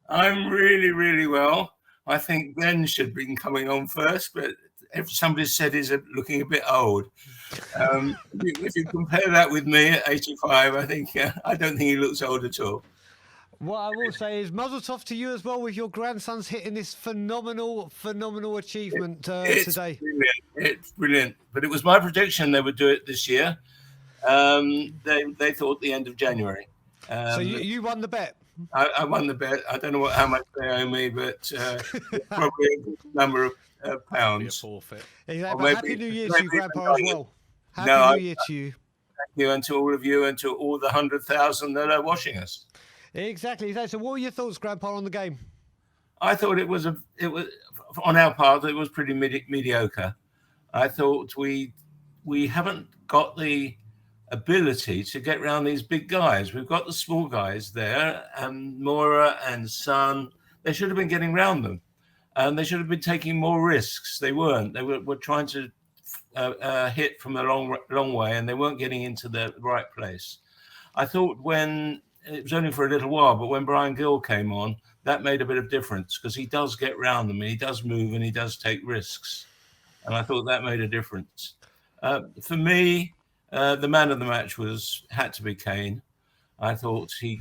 I'm really, really well. I think Ben should be coming on first, but if somebody said he's looking a bit old. If you compare that with me at 85, I don't think he looks old at all. What I will say is muzzle tov to you as well with your grandsons hitting this phenomenal achievement today. Brilliant. It's brilliant. But it was my prediction they would do it this year. They thought the end of January. So you won the bet. I won the bet. I don't know how much they owe me, but probably a good number of pounds. Forfeit. Exactly. Happy New Year to you, Grandpa, as well. Happy New Year to you. Thank you, and to all of you, and to all the 100,000 that are watching us. Exactly. So, what were your thoughts, Grandpa, on the game? I thought it was on our part. It was pretty mediocre. I thought we haven't got the ability to get around these big guys. We've got the small guys there, and Mora and Son. They should have been getting around them, and they should have been taking more risks. They weren't. They were trying to hit from a long way, and they weren't getting into the right place. I thought when it was only for a little while, but when Brian Gill came on, that made a bit of difference because he does get around them, and he does move, and he does take risks, and I thought that made a difference. For me, the man of the match had to be Kane. I thought he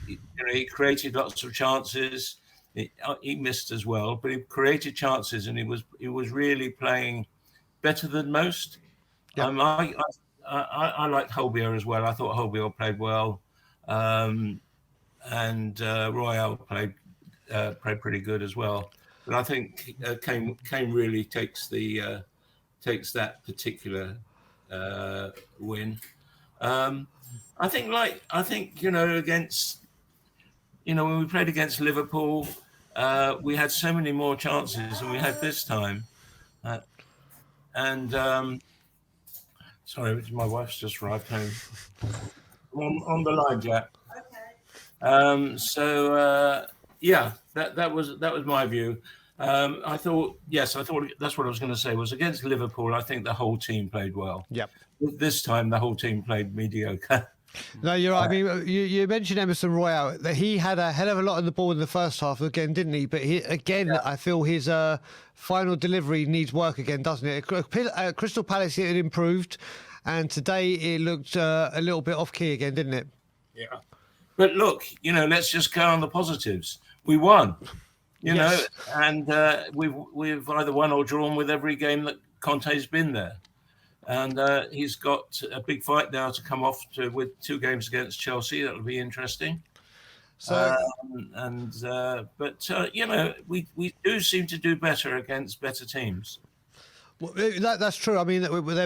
created lots of chances. He missed as well, but he created chances, and he was really playing better than most. Yep. I liked Holbier as well. I thought Holbier played well, and Royale played pretty good as well. But I think Kane really takes that particular win. I think against when we played against Liverpool, we had so many more chances than we had this time. Sorry, my wife's just arrived home. On the line, Jack. Okay. That was my view. I thought that's what I was going to say. Was against Liverpool, I think the whole team played well. Yep. This time, the whole team played mediocre. No, you're right. I mean, you mentioned Emerson Royale. That he had a hell of a lot on the ball in the first half again, didn't he? But I feel his final delivery needs work again, doesn't it? Crystal Palace, it improved, and today it looked a little bit off key again, didn't it? Yeah. But look, let's just go on the positives. We won, yes. And we've either won or drawn with every game that Conte's been there. And he's got a big fight now to come off with 2 games against Chelsea. That'll be interesting. So, we do seem to do better against better teams. Well, that's true. I mean, we were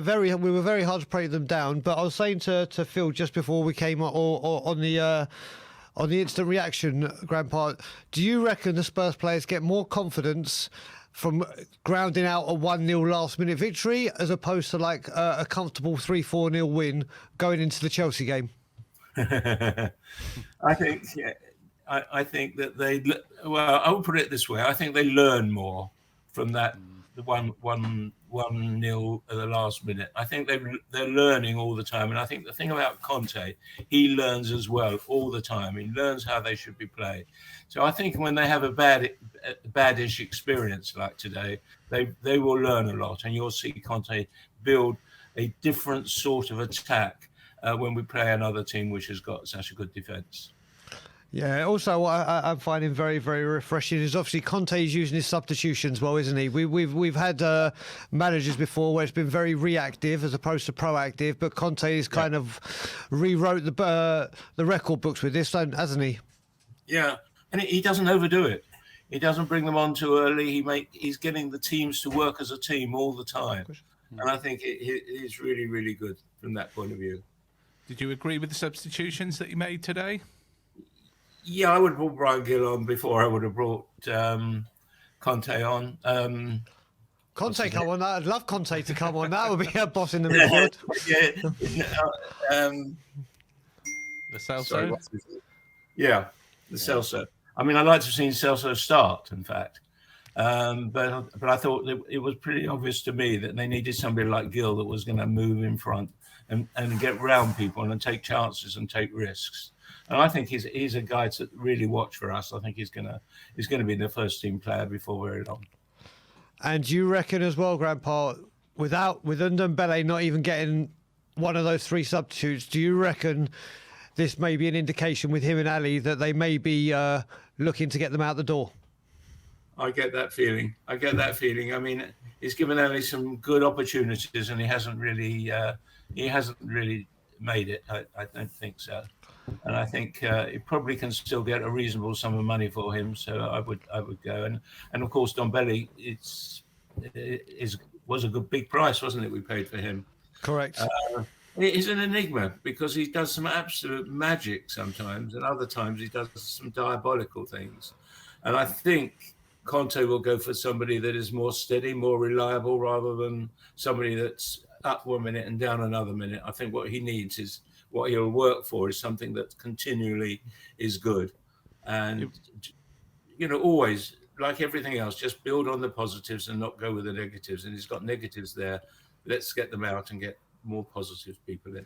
very hard to break them down. But I was saying to Phil just before we came on the instant reaction, Grandpa, do you reckon the Spurs players get more confidence from grounding out a 1-0 last-minute victory as opposed to like a comfortable 3-4-0 win going into the Chelsea game? I think that I would put it this way. I think they learn more from that the 1-0 at the last minute. I think they're learning all the time. And I think the thing about Conte, he learns as well all the time. He learns how they should be played. So I think when they have a badish experience like today, they will learn a lot. And you'll see Conte build a different sort of attack when we play another team which has got such a good defence. Yeah, also what I'm finding very, very refreshing is obviously Conte is using his substitutions well, isn't he? We've had managers before where it's been very reactive as opposed to proactive, but Conte has kind of rewrote the record books with this, hasn't he? Yeah, and he doesn't overdo it. He doesn't bring them on too early. He's getting the teams to work as a team all the time, and I think he's really, really good from that point of view. Did you agree with the substitutions that he made today? Yeah, I would have brought Brian Gill on before I would have brought Conte on. Conte come on. I'd love Conte to come on. That would be a boss in the midfield. The Celso? Yeah, the Celso. I mean, I'd like to have seen Celso start, in fact. But I thought it was pretty obvious to me that they needed somebody like Gill that was going to move in front and get round people and take chances and take risks. And I think he's a guy to really watch for us. I think he's gonna be the first team player before very long. And you reckon as well, Grandpa, with Ndombele not even getting one of those 3 substitutes, do you reckon this may be an indication with him and Ali that they may be looking to get them out the door? I get that feeling. I mean, he's given Ali some good opportunities, and he hasn't really made it. I don't think so. And I think he probably can still get a reasonable sum of money for him. So I would go. And of course, Ndombele was a good big price, wasn't it? We paid for him. Correct. He's an enigma because he does some absolute magic sometimes, and other times he does some diabolical things. And I think Conte will go for somebody that is more steady, more reliable, rather than somebody that's up 1 minute and down another minute. I think what he needs is, what he'll work for is something that continually is good. And, always, like everything else, just build on the positives and not go with the negatives. And he's got negatives there. Let's get them out and get more positive people in.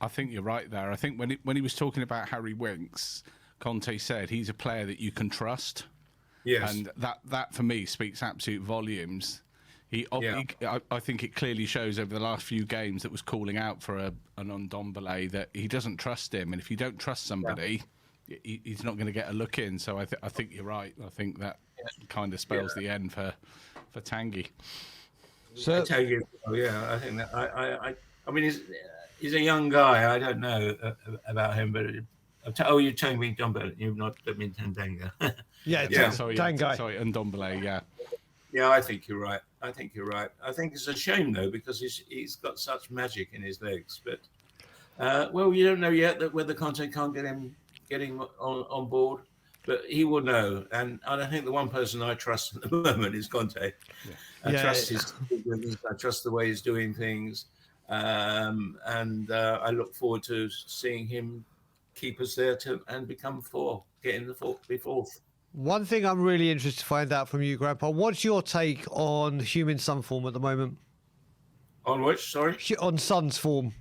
I think you're right there. I think when he was talking about Harry Winks, Conte said he's a player that you can trust. Yes. And that for me speaks absolute volumes. I think it clearly shows over the last few games that was calling out for an Ndombele that he doesn't trust him, and if you don't trust somebody, he's not going to get a look in. So I think you're right. I think that kind of spells the end for Tanguy. So I think that I mean he's a young guy. I don't know about him, but you're telling me Ndombele, you've not mean Tandanga. Sorry, Ndombele, yeah. Yeah, I think you're right. I think it's a shame though, because he's got such magic in his legs. But you don't know yet that whether Conte can't get him on board, but he will know. And I think the one person I trust at the moment is Conte. I trust his, I trust the way he's doing things, and I look forward to seeing him keep us there and become be fourth. One thing I'm really interested to find out from you, Grandpa, what's your take on Heung-min Son's form at the moment? On which, sorry? On Son's form.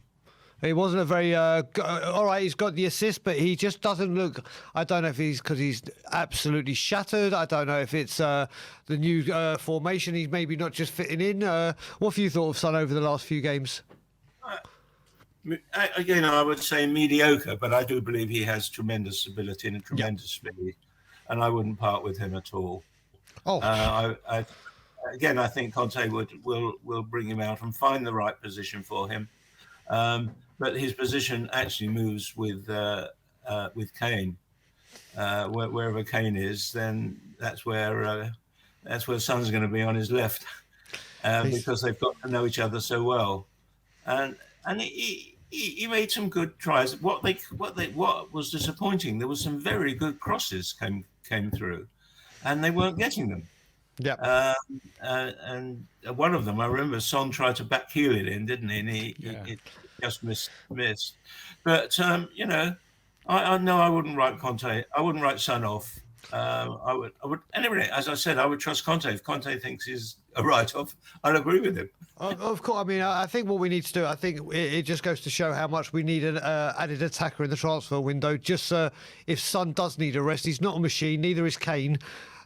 He wasn't a very... all right, he's got the assist, but he just doesn't look... I don't know if he's because he's absolutely shattered. I don't know if it's the new formation. He's maybe not just fitting in. What have you thought of Son over the last few games? Again, I would say mediocre, but I do believe he has tremendous ability and a tremendous speed. And I wouldn't part with him at all. I think Conte will bring him out and find the right position for him. But his position actually moves with Kane. Wherever Kane is, then that's where Son's going to be on his left, because they've got to know each other so well. And he made some good tries. What was disappointing, there was some very good crosses came through, and they weren't getting them. Yeah. And one of them, I remember Son tried to back heel it in, didn't he? And he just missed. But I know I wouldn't write Conte. I wouldn't write Son off. I would. Anyway, as I said, I would trust Conte. If Conte thinks he's a write-off, I'd agree with him. Of course. I mean, I think what we need to do, I think it just goes to show how much we need an added attacker in the transfer window. Just if Son does need a rest, he's not a machine, neither is Kane,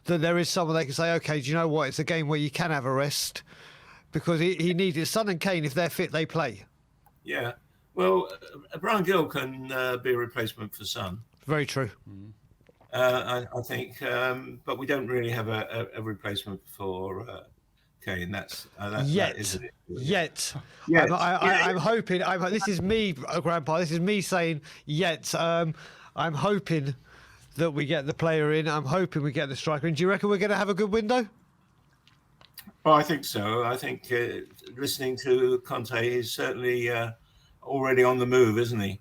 that there is someone they can say, OK, do you know what? It's a game where you can have a rest, because he needs it. Son and Kane, if they're fit, they play. Yeah. Well, Brian Gill can be a replacement for Son. Very true. I think, but we don't really have a replacement for Kane. Yet. I'm hoping. This is me, Grandpa. This is me saying yet. I'm hoping that we get the player in. I'm hoping we get the striker in. Do you reckon we're going to have a good window? Oh, I think so. I think listening to Conte, he's certainly already on the move, isn't he?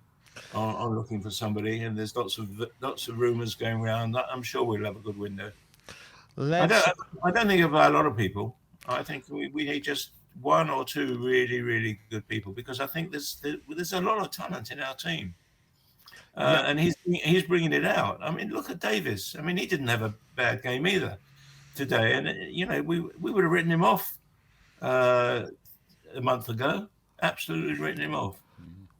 On looking for somebody, and there's lots of rumours going around. I'm sure we'll have a good window. I don't think about a lot of people. I think we need just one or two really, really good people, because I think there's a lot of talent in our team, and he's bringing it out. I mean, look at Davis. I mean, he didn't have a bad game either today, and we would have written him off a month ago. Absolutely written him off.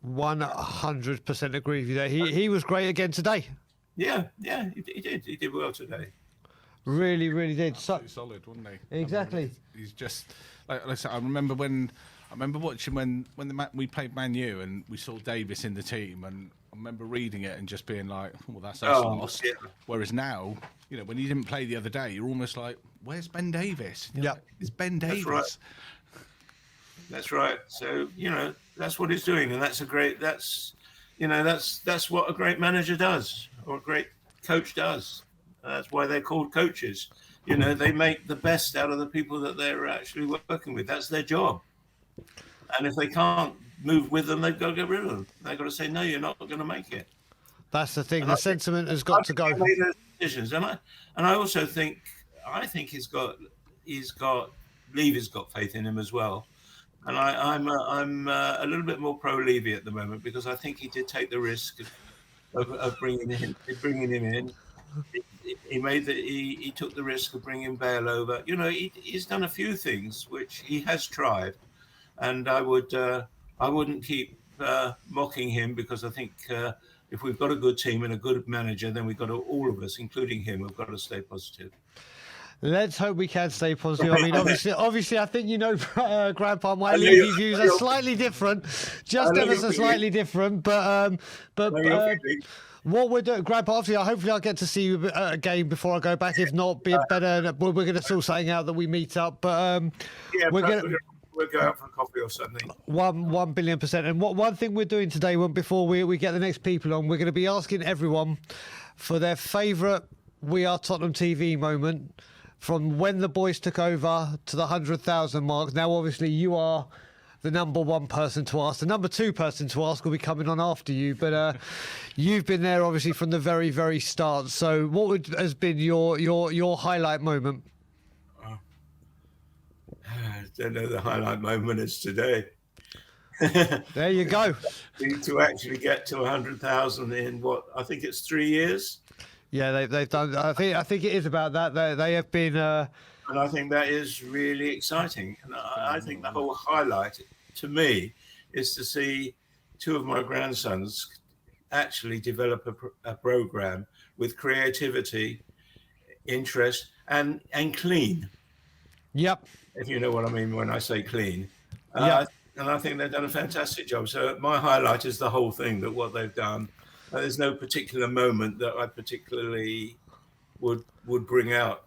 100% agree with you there. He was great again today. Yeah, he did. He did well today. Really, really did. Absolutely solid, wasn't he? Exactly. I mean, he's just like I said. I remember watching when we played Man U and we saw Davis in the team, and I remember reading it and just being like, "Well, that's us lost." Yeah. Whereas now, you know, when he didn't play the other day, you're almost like, "Where's Ben Davis?" Yeah, like, it's Ben Davis. Right. That's right. So, you know, that's what he's doing, and that's what a great manager does, or a great coach does. That's why they're called coaches. You know, they make the best out of the people that they're actually working with. That's their job. And if they can't move with them, they've got to get rid of them. They've got to say, no, you're not going to make it. That's the thing. The sentiment has got to go. Made those decisions, and I also think he's got Levy's got faith in him as well. And I'm a little bit more pro Levy at the moment, because I think he did take the risk of bringing him in. He took the risk of bringing Bale over. You know, he's done a few things which he has tried, and I wouldn't keep mocking him, because I think if we've got a good team and a good manager, then we've got to, all of us, including him, have got to stay positive. Let's hope we can stay positive. I mean, obviously, I think Grandpa, my Levy views are slightly different, just ever so slightly different. But what we're doing, Grandpa, obviously, hopefully I'll get to see you again before I go back. If not, be better. We're going to sort something out that we meet up. But we'll go out for coffee or something. 1 billion%. And one thing we're doing today, before we get the next people on, we're going to be asking everyone for their favourite We Are Tottenham TV moment from when the boys took over to the 100,000 mark. Now, obviously, you are the number one person to ask. The number two person to ask will be coming on after you, but you've been there, obviously, from the very, very start. So what has been your highlight moment? I don't know. The highlight moment is today. There you go. To actually get to 100,000 in what I think it's 3 years. Yeah, they've done. I think it is about that. They have been. And I think that is really exciting. And I think the whole highlight to me is to see two of my grandsons actually develop a program with creativity, interest, and clean. Yep. If you know what I mean when I say clean. Yep. And I think they've done a fantastic job. So my highlight is the whole thing, that what they've done. There's no particular moment that I particularly would bring out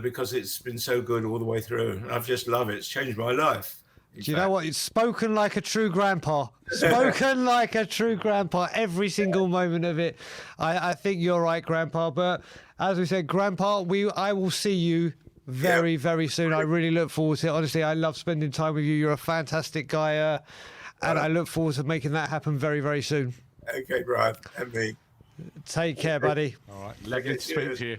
because it's been so good all the way through. I just love it. It's changed my life. Do you know what? It's spoken like a true grandpa. Spoken like a true grandpa. Every single moment of it. I think you're right, Grandpa. But as we said, Grandpa, I will see you very, very soon. I really look forward to it. Honestly, I love spending time with you. You're a fantastic guy. And I look forward to making that happen very, very soon. Okay, Brian, and me. Take care, buddy. All right. Good to speak to you.